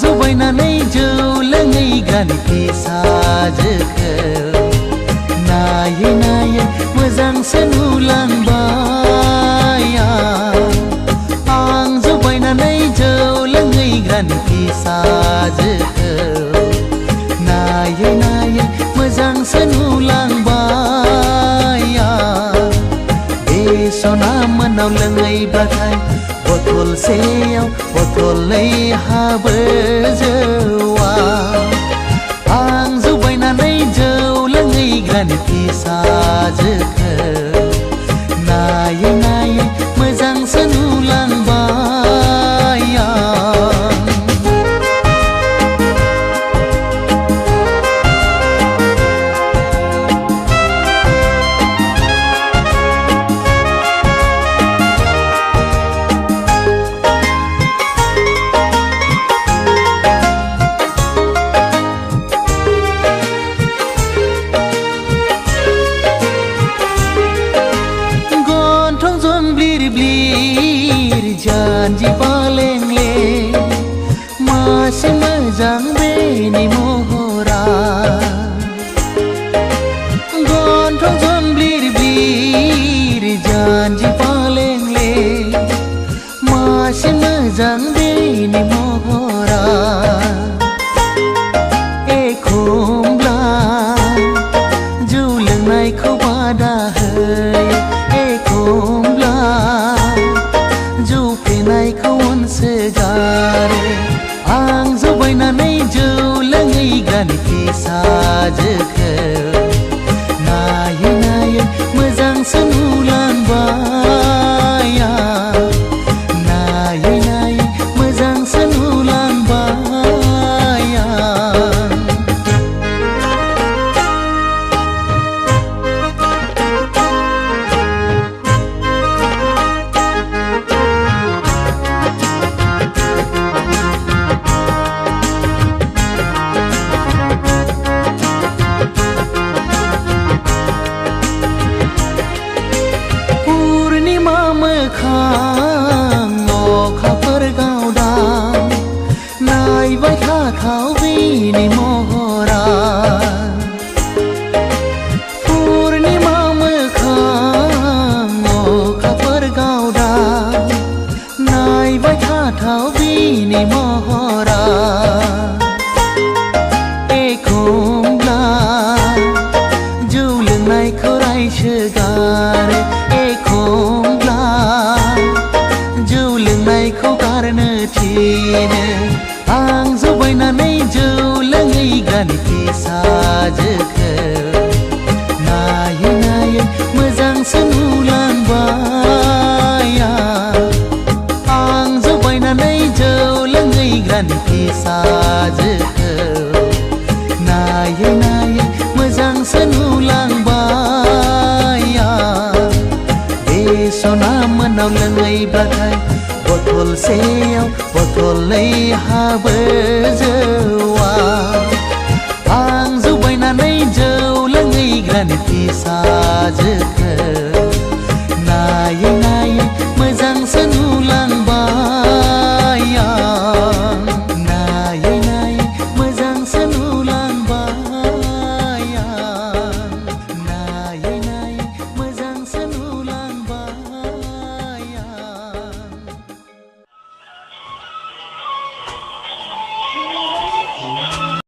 जबायनानै जौ लोंहैग्रानि फिसाजोखौ नायै नायै मोजांसो नुलांबाय आं जबायनानै जौ लोंहैग्रानि फिसाजोखौ नायै नायै मोजांसो नुलांबाय बे सना मोनाव लोंहैबाथाय बथलसेयाव बथलनै हाबो जौआ आं जबायनानै जौ लोंहैग्रानि फिसाजोखौ नायै नायै मोजांसो नुलांबाय जानजि पालेंले मासे मोजां बेनि महरा गन्थं जंब्लिर ब्लिर जानजि पालेंले मासे मोजां बेनि महरा एखमब्ला जौ लोंनायखौ बादा होयो एखमब्ला जौ फेनायखौ अनसोगारो आं जबायनानै जौ लोंहैग्रानि फिसाजोखौ नायै नायै मोजांसो नुलांबाय नायै नायै मोजांसो नुलांबाय अखाफोर गावदां नायबाय थाथाव बेनि महरा पुर्णिमा मोखां अखाफोर गावदां नायबाय थाथाव बेनि महरा एखमब्ला जौ लोंनायखौ रायसोगारो एखमब्ला जौ लोंनायखौ गारनो थिनो आं जबायनानै जौ लोंहैग्रानि फिसाजोखौ नायै नायै मोजांसो नुलांबाय आं जबायनानै जौ लोंहैग्रानि फिसाजोखौ नायै नायै मोजांसो नुलांबाय बे सना मोनाव लोंहैबाथाय बथलसेयाव बथलनै हाबो जौआ आं जबायनानै जौ लोंहैग्रानि फिसाजोखौ